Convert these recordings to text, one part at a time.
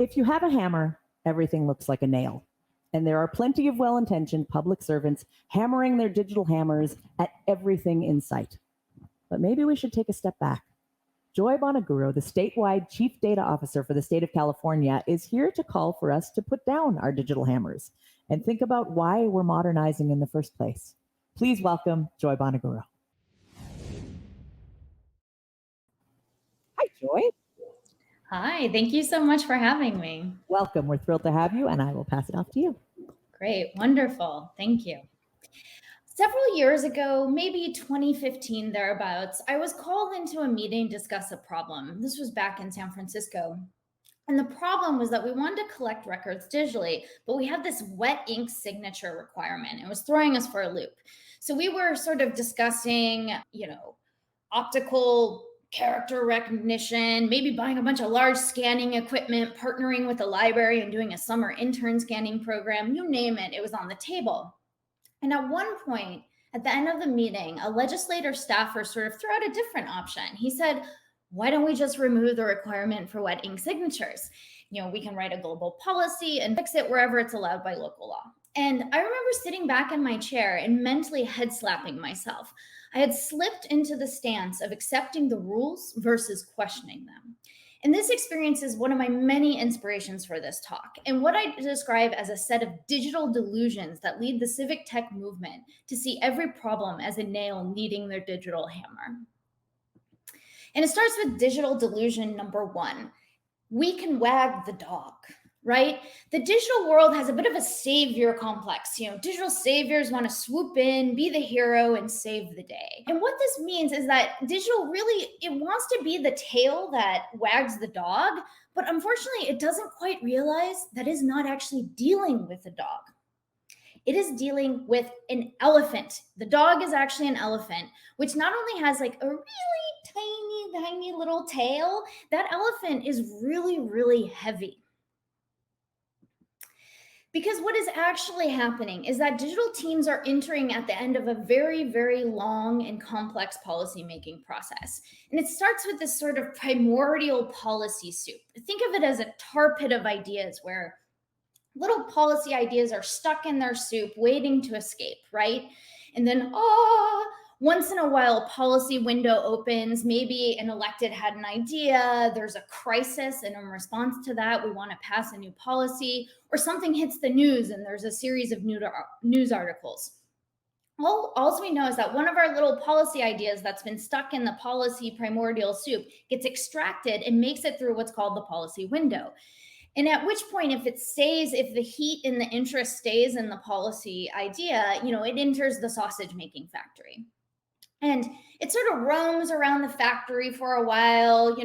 If you have a hammer, everything looks like a nail. And there are plenty of well intentioned public servants hammering their digital hammers at everything in sight. But maybe we should take a step back. Joy Bonaguro, the statewide Chief Data Officer for the state of California, is here to call for us to put down our digital hammers and think about why we're modernizing in the first place. Please welcome Joy Bonaguro. Hi, Joy. Hi, thank you so much for having me. Welcome. We're thrilled to have you, and I will pass it off to you. Great, wonderful. Thank you. Several years ago, maybe 2015 thereabouts, I was called into a meeting to discuss a problem. This was back in San Francisco. And the problem was that we wanted to collect records digitally, but we had this wet ink signature requirement. It was throwing us for a loop. So we were sort of discussing, optical character recognition, maybe buying a bunch of large scanning equipment, partnering with a library and doing a summer intern scanning program, you name it, it was on the table. And at one point, at the end of the meeting, a legislator staffer sort of threw out a different option. He said, why don't we just remove the requirement for wet ink signatures? We can write a global policy and fix it wherever it's allowed by local law. And I remember sitting back in my chair and mentally head slapping myself. I had slipped into the stance of accepting the rules versus questioning them. And this experience is one of my many inspirations for this talk, and what I describe as a set of digital delusions that lead the civic tech movement to see every problem as a nail needing their digital hammer. And it starts with digital delusion number one. We can wag the dog, right? The digital world has a bit of a savior complex. Digital saviors want to swoop in, be the hero, and save the day. And what this means is that digital really, it wants to be the tail that wags the dog, but unfortunately, it doesn't quite realize that it's not actually dealing with the dog. It is dealing with an elephant. The dog is actually an elephant, which not only has like a really tiny little tail, that elephant is really, really heavy. Because what is actually happening is that digital teams are entering at the end of a very, very long and complex policymaking process. And it starts with this sort of primordial policy soup. Think of it as a tar pit of ideas where little policy ideas are stuck in their soup waiting to escape, right? And then, once in a while, a policy window opens. Maybe an elected had an idea, there's a crisis, and in response to that, we want to pass a new policy, or something hits the news and there's a series of news articles. All we know is that one of our little policy ideas that's been stuck in the policy primordial soup gets extracted and makes it through what's called the policy window. And at which point, if the heat and the interest stays in the policy idea, it enters the sausage making factory. And it sort of roams around the factory for a while,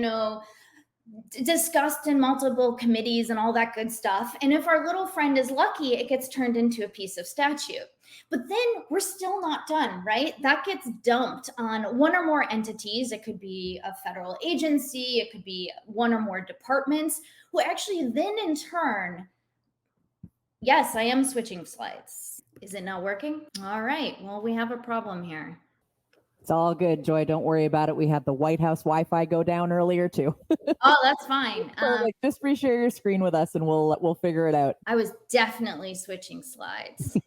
discussed in multiple committees and all that good stuff. And if our little friend is lucky, it gets turned into a piece of statute. But then we're still not done, right? That gets dumped on one or more entities. It could be a federal agency, it could be one or more departments, who actually then in turn, yes, I am switching slides. Is it not working? All right, well, we have a problem here. It's all good, Joy. Don't worry about it. We had the White House Wi-Fi go down earlier too. Oh, that's fine. Just reshare your screen with us, and we'll figure it out. I was definitely switching slides.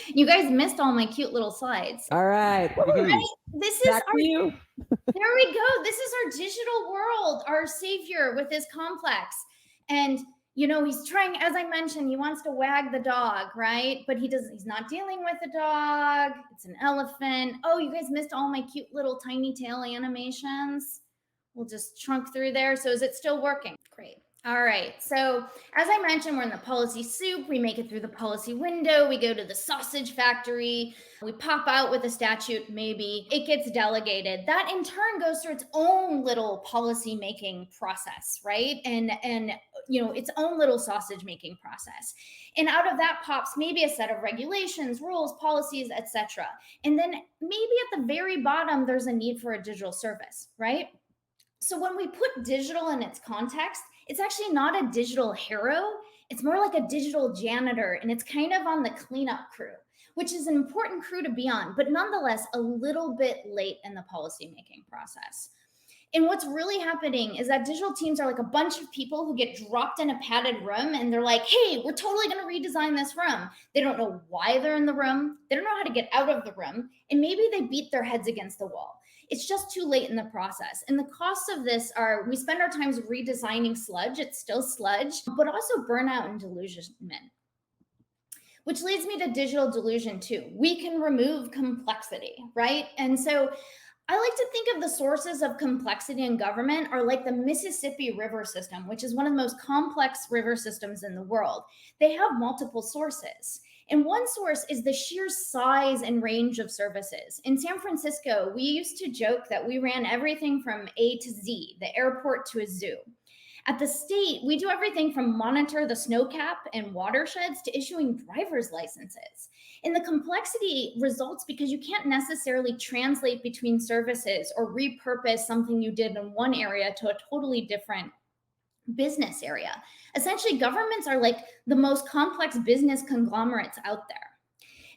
You guys missed all my cute little slides. All right. Right? This is you. There we go. This is our digital world, our savior with his complex. And he's trying, as I mentioned, he wants to wag the dog, right? But he's not dealing with a dog. It's an elephant. Oh, you guys missed all my cute little tiny tail animations. We'll just trunk through there. So is it still working? Great. All right. So as I mentioned, we're in the policy soup. We make it through the policy window. We go to the sausage factory. We pop out with a statute. Maybe it gets delegated. That in turn goes through its own little policy making process, right? And its own little sausage making process. And out of that pops maybe a set of regulations, rules, policies, etc. And then maybe at the very bottom, there's a need for a digital service, right? So when we put digital in its context, it's actually not a digital hero. It's more like a digital janitor, and it's kind of on the cleanup crew, which is an important crew to be on, but nonetheless, a little bit late in the policymaking process. And what's really happening is that digital teams are like a bunch of people who get dropped in a padded room and they're like, hey, we're totally going to redesign this room. They don't know why they're in the room. They don't know how to get out of the room. And maybe they beat their heads against the wall. It's just too late in the process. And the costs of this are we spend our times redesigning sludge. It's still sludge, but also burnout and delusionment. Which leads me to digital delusion too. We can remove complexity, right? And so I like to think of the sources of complexity in government are like the Mississippi River system, which is one of the most complex river systems in the world. They have multiple sources. And one source is the sheer size and range of services. In San Francisco, we used to joke that we ran everything from A to Z, the airport to a zoo. At the state, we do everything from monitor the snowcap and watersheds to issuing driver's licenses. And the complexity results because you can't necessarily translate between services or repurpose something you did in one area to a totally different business area. Essentially, governments are like the most complex business conglomerates out there.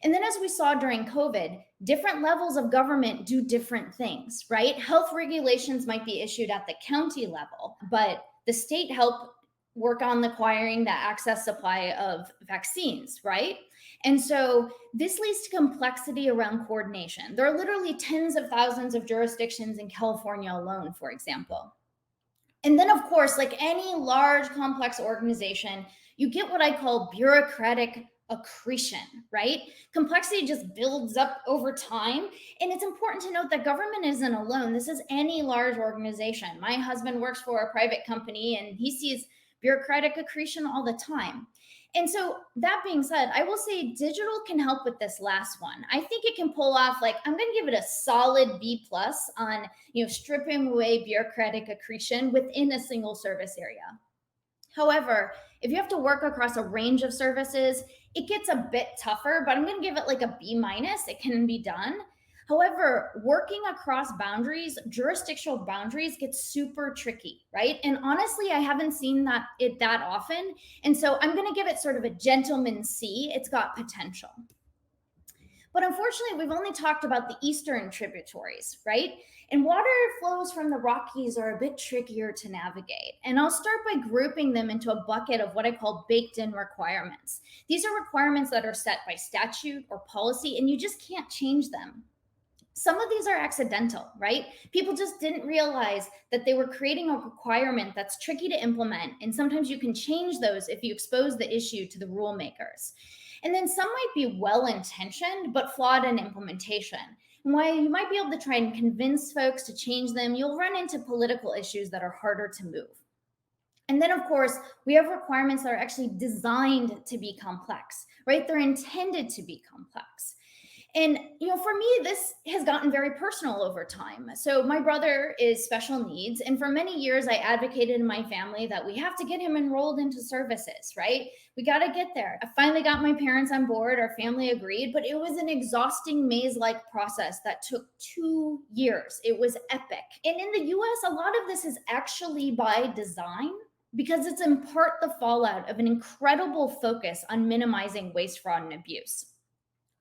And then, as we saw during COVID, different levels of government do different things, right? Health regulations might be issued at the county level, but the state help work on acquiring the access supply of vaccines, right? And so this leads to complexity around coordination. There are literally tens of thousands of jurisdictions in California alone, for example. And then, of course, like any large, complex organization, you get what I call bureaucratic accretion, right? Complexity just builds up over time. And it's important to note that government isn't alone. This is any large organization. My husband works for a private company and he sees bureaucratic accretion all the time. And so that being said, I will say digital can help with this last one. I think it can pull off, like, I'm going to give it a solid B+ on, stripping away bureaucratic accretion within a single service area. However, if you have to work across a range of services, it gets a bit tougher, but I'm going to give it like a B-. It can be done. However, working across boundaries, jurisdictional boundaries, gets super tricky, right? And honestly, I haven't seen it that often. And so I'm going to give it sort of a gentleman's C. It's got potential. But unfortunately, we've only talked about the eastern tributaries, right? And water flows from the Rockies are a bit trickier to navigate. And I'll start by grouping them into a bucket of what I call baked-in requirements. These are requirements that are set by statute or policy, and you just can't change them. Some of these are accidental, right? People just didn't realize that they were creating a requirement that's tricky to implement, and sometimes you can change those if you expose the issue to the rule makers. And then some might be well-intentioned, but flawed in implementation. And while you might be able to try and convince folks to change them, you'll run into political issues that are harder to move. And then, of course, we have requirements that are actually designed to be complex, right? They're intended to be complex. And, for me, this has gotten very personal over time. So my brother is special needs. And for many years, I advocated in my family that we have to get him enrolled into services, right? We got to get there. I finally got my parents on board. Our family agreed, but it was an exhausting maze-like process that took 2 years. It was epic. And in the US, a lot of this is actually by design, because it's in part the fallout of an incredible focus on minimizing waste, fraud, and abuse.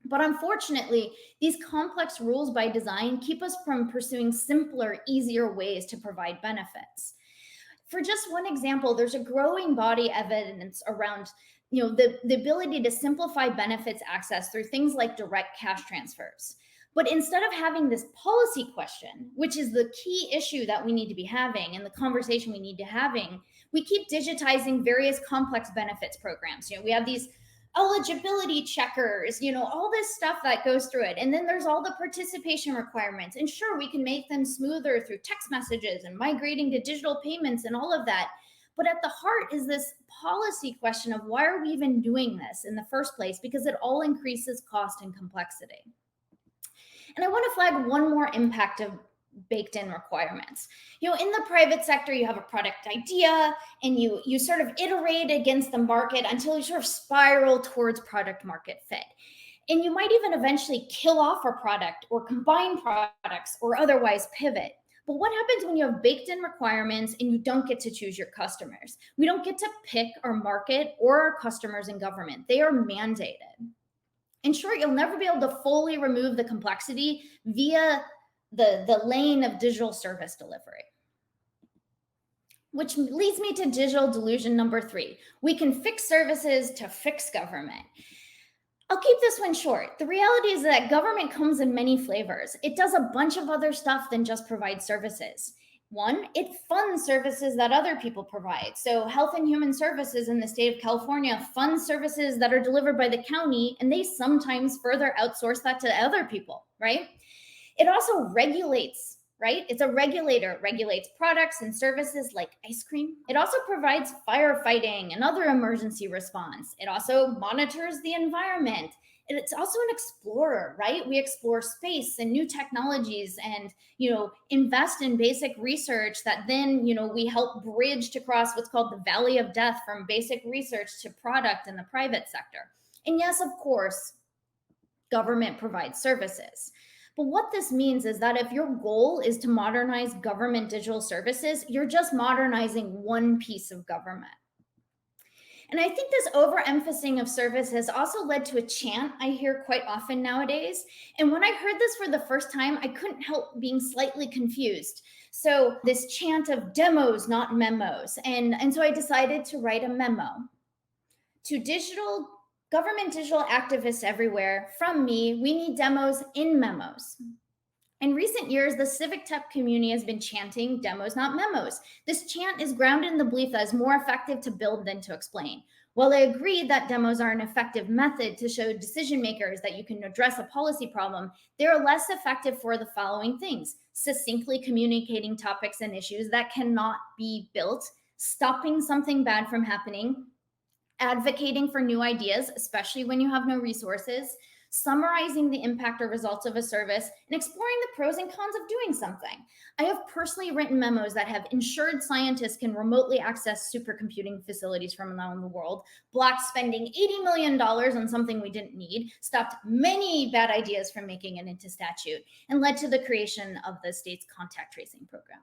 But unfortunately, these complex rules by design keep us from pursuing simpler, easier ways to provide benefits. For just one example, there's a growing body of evidence around the ability to simplify benefits access through things like direct cash transfers. But instead of having this policy question, which is the key issue that we need to be having and the conversation we need to having, we keep digitizing various complex benefits programs. We have these eligibility checkers, all this stuff that goes through it. And then there's all the participation requirements. And sure, we can make them smoother through text messages and migrating to digital payments and all of that. But at the heart is this policy question of why are we even doing this in the first place? Because it all increases cost and complexity. And I want to flag one more impact of baked in requirements. In the private sector, you have a product idea and you sort of iterate against the market until you sort of spiral towards product market fit. And you might even eventually kill off a product or combine products or otherwise pivot. But what happens when you have baked in requirements and you don't get to choose your customers? We don't get to pick our market or our customers in government. They are mandated. In short, you'll never be able to fully remove the complexity via the lane of digital service delivery. Which leads me to digital delusion number 3. We can fix services to fix government. I'll keep this one short. The reality is that government comes in many flavors. It does a bunch of other stuff than just provide services. One, it funds services that other people provide. So, Health and Human Services in the state of California funds services that are delivered by the county, and they sometimes further outsource that to other people, right? It also regulates, right? It's a regulator. It regulates products and services like ice cream. It also provides firefighting and other emergency response. It also monitors the environment. It's also an explorer, right? We explore space and new technologies and, invest in basic research that then, we help bridge to cross what's called the valley of death from basic research to product in the private sector. And yes, of course, government provides services. But what this means is that if your goal is to modernize government digital services, you're just modernizing one piece of government. And I think this overemphasizing of service has also led to a chant I hear quite often nowadays. And when I heard this for the first time, I couldn't help being slightly confused. So this chant of demos, not memos. And so I decided to write a memo to government digital activists everywhere. From me, we need demos in memos. In recent years, the civic tech community has been chanting demos, not memos. This chant is grounded in the belief that it's more effective to build than to explain. While I agree that demos are an effective method to show decision makers that you can address a policy problem, they are less effective for the following things: succinctly communicating topics and issues that cannot be built, stopping something bad from happening, advocating for new ideas, especially when you have no resources, summarizing the impact or results of a service, and exploring the pros and cons of doing something. I have personally written memos that have ensured scientists can remotely access supercomputing facilities from around the world, blocked spending $80 million on something we didn't need, stopped many bad ideas from making it into statute, and led to the creation of the state's contact tracing program.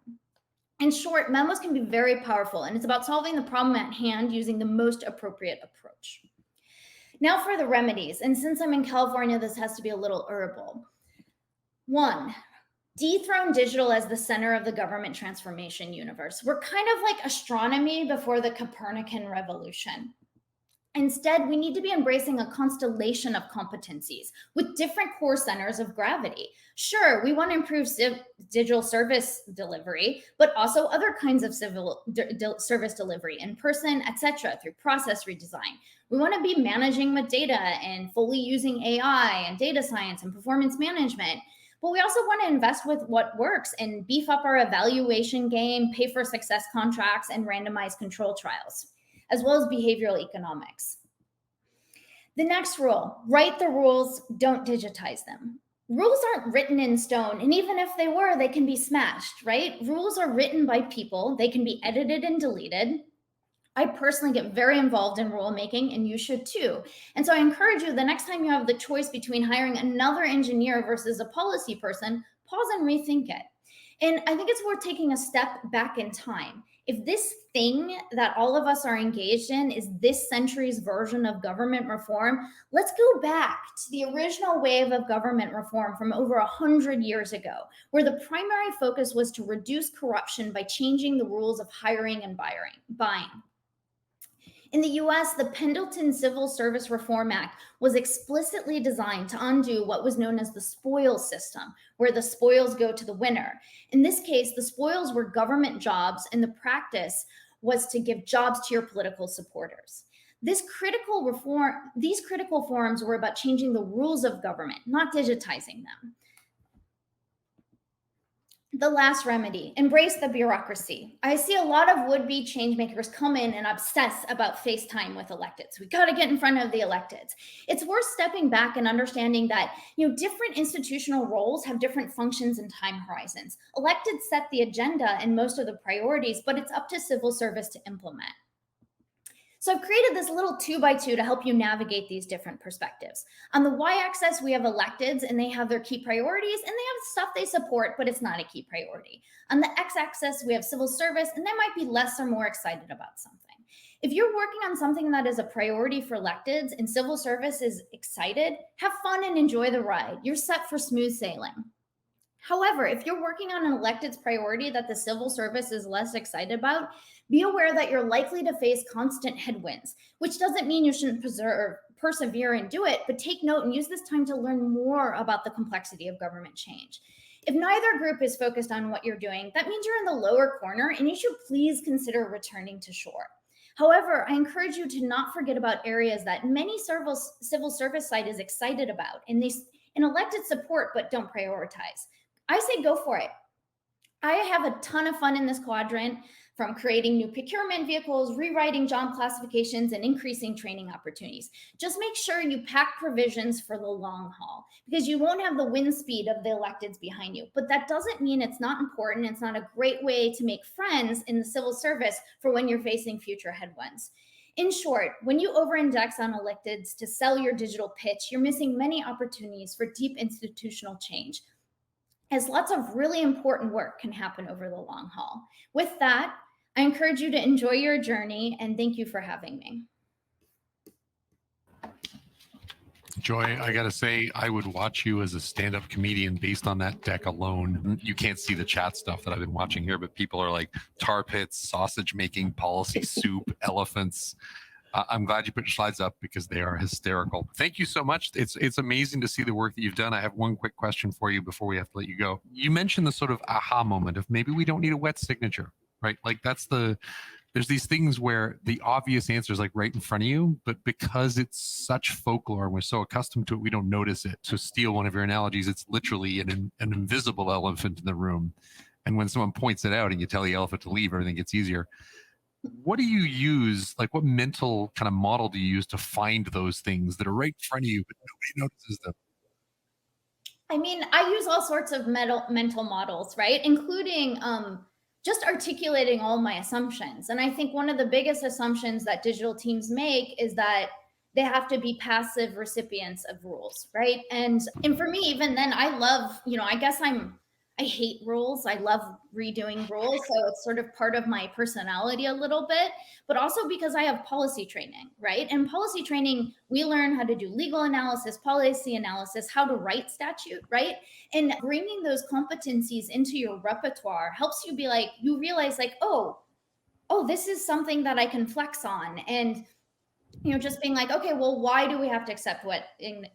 In short, memos can be very powerful, and it's about solving the problem at hand using the most appropriate approach. Now for the remedies, and since I'm in California, this has to be a little herbal. 1, dethrone digital as the center of the government transformation universe. We're kind of like astronomy before the Copernican revolution. Instead, we need to be embracing a constellation of competencies with different core centers of gravity. Sure, we want to improve digital service delivery, but also other kinds of service delivery in person, etc., through process redesign. We want to be managing with data and fully using AI and data science and performance management. But we also want to invest with what works and beef up our evaluation game, pay for success contracts, and randomized control trials, as well as behavioral economics. The next rule: write the rules, don't digitize them. Rules aren't written in stone, and even if they were, they can be smashed, right? Rules are written by people, they can be edited and deleted. I personally get very involved in rulemaking, and you should too. And so I encourage you, the next time you have the choice between hiring another engineer versus a policy person, pause and rethink it. And I think it's worth taking a step back in time. If this thing that all of us are engaged in is this century's version of government reform, let's go back to the original wave of government reform from over 100 years ago, where the primary focus was to reduce corruption by changing the rules of hiring and buying. In the US, the Pendleton Civil Service Reform Act was explicitly designed to undo what was known as the spoils system, where the spoils go to the winner. In this case, the spoils were government jobs, and the practice was to give jobs to your political supporters. These critical forums were about changing the rules of government, not digitizing them. The last remedy: embrace the bureaucracy. I see a lot of would-be changemakers come in and obsess about FaceTime with electeds. We got to get in front of the electeds. It's worth stepping back and understanding that, different institutional roles have different functions and time horizons. Electeds set the agenda and most of the priorities, but it's up to civil service to implement. So I've created this little 2x2 to help you navigate these different perspectives. On the y-axis, we have electeds, and they have their key priorities, and they have stuff they support, but it's not a key priority. On the x-axis, we have civil service, and they might be less or more excited about something. If you're working on something that is a priority for electeds and civil service is excited, have fun and enjoy the ride. You're set for smooth sailing. However, if you're working on an elected's priority that the civil service is less excited about, be aware that you're likely to face constant headwinds, which doesn't mean you shouldn't persevere and do it, but take note and use this time to learn more about the complexity of government change. If neither group is focused on what you're doing, that means you're in the lower corner and you should please consider returning to shore. However, I encourage you to not forget about areas that many civil service side is excited about and they in elected support but don't prioritize. I say go for it. I have a ton of fun in this quadrant, from creating new procurement vehicles, rewriting job classifications, and increasing training opportunities. Just make sure you pack provisions for the long haul, because you won't have the wind speed of the electeds behind you. But that doesn't mean it's not important. It's not a great way to make friends in the civil service for when you're facing future headwinds. In short, when you over-index on electeds to sell your digital pitch, you're missing many opportunities for deep institutional change, as lots of really important work can happen over the long haul. With that, I encourage you to enjoy your journey, and thank you for having me. Joy, I gotta say, I would watch you as a stand-up comedian based on that deck alone. You can't see the chat stuff that I've been watching here, but people are like tar pits, sausage making, policy soup, elephants. I'm glad you put your slides up because they are hysterical. Thank you so much. It's amazing to see the work that you've done. I have one quick question for you before we have to let you go. You mentioned the sort of aha moment of maybe we don't need a wet signature, right? Like there's these things where the obvious answer is like right in front of you, but because it's such folklore and we're so accustomed to it, we don't notice it. To steal one of your analogies, it's literally an invisible elephant in the room. And when someone points it out and you tell the elephant to leave, everything gets easier. What do you use? Like, what mental kind of model do you use to find those things that are right in front of you, but nobody notices them? I mean, I use all sorts of mental models, right? Including just articulating all my assumptions. And I think one of the biggest assumptions that digital teams make is that they have to be passive recipients of rules, right? And for me, even then, I love, I guess I hate rules. I love redoing rules. So it's sort of part of my personality a little bit, but also because I have policy training, right? And policy training, we learn how to do legal analysis, policy analysis, how to write statute, right? And bringing those competencies into your repertoire helps you be like, you realize like, oh, this is something that I can flex on. And just being like, okay, well, why do we have to accept wet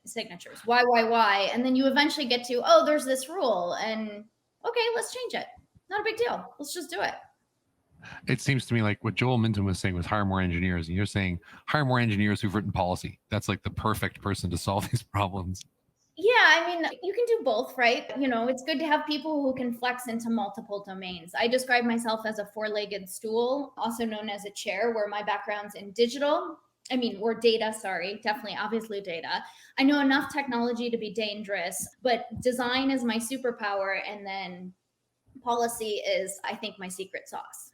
signatures? Why? And then you eventually get to, oh, there's this rule, and okay, let's change it. Not a big deal. Let's just do it. It seems to me like what Joel Minton was saying was hire more engineers, and you're saying hire more engineers who've written policy. That's like the perfect person to solve these problems. Yeah, I mean, you can do both, right? It's good to have people who can flex into multiple domains. I describe myself as a four-legged stool, also known as a chair, where my background's in or data, definitely, obviously data. I know enough technology to be dangerous, but design is my superpower. And then policy is, I think, my secret sauce.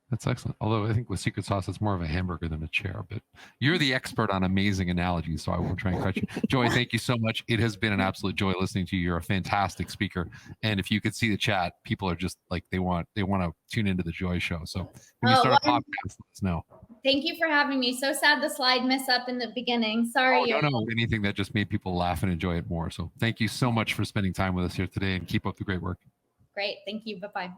That's excellent. Although I think with secret sauce, it's more of a hamburger than a chair, but you're the expert on amazing analogies, so I won't try and cut you. Joy, thank you so much. It has been an absolute joy listening to you. You're a fantastic speaker. And if you could see the chat, people are just like, they want to tune into the Joy Show. So when you start a podcast, let us know. Thank you for having me. So sad the slide mess up in the beginning. Sorry. Oh, no, anything that just made people laugh and enjoy it more. So thank you so much for spending time with us here today, and keep up the great work. Great. Thank you. Bye-bye.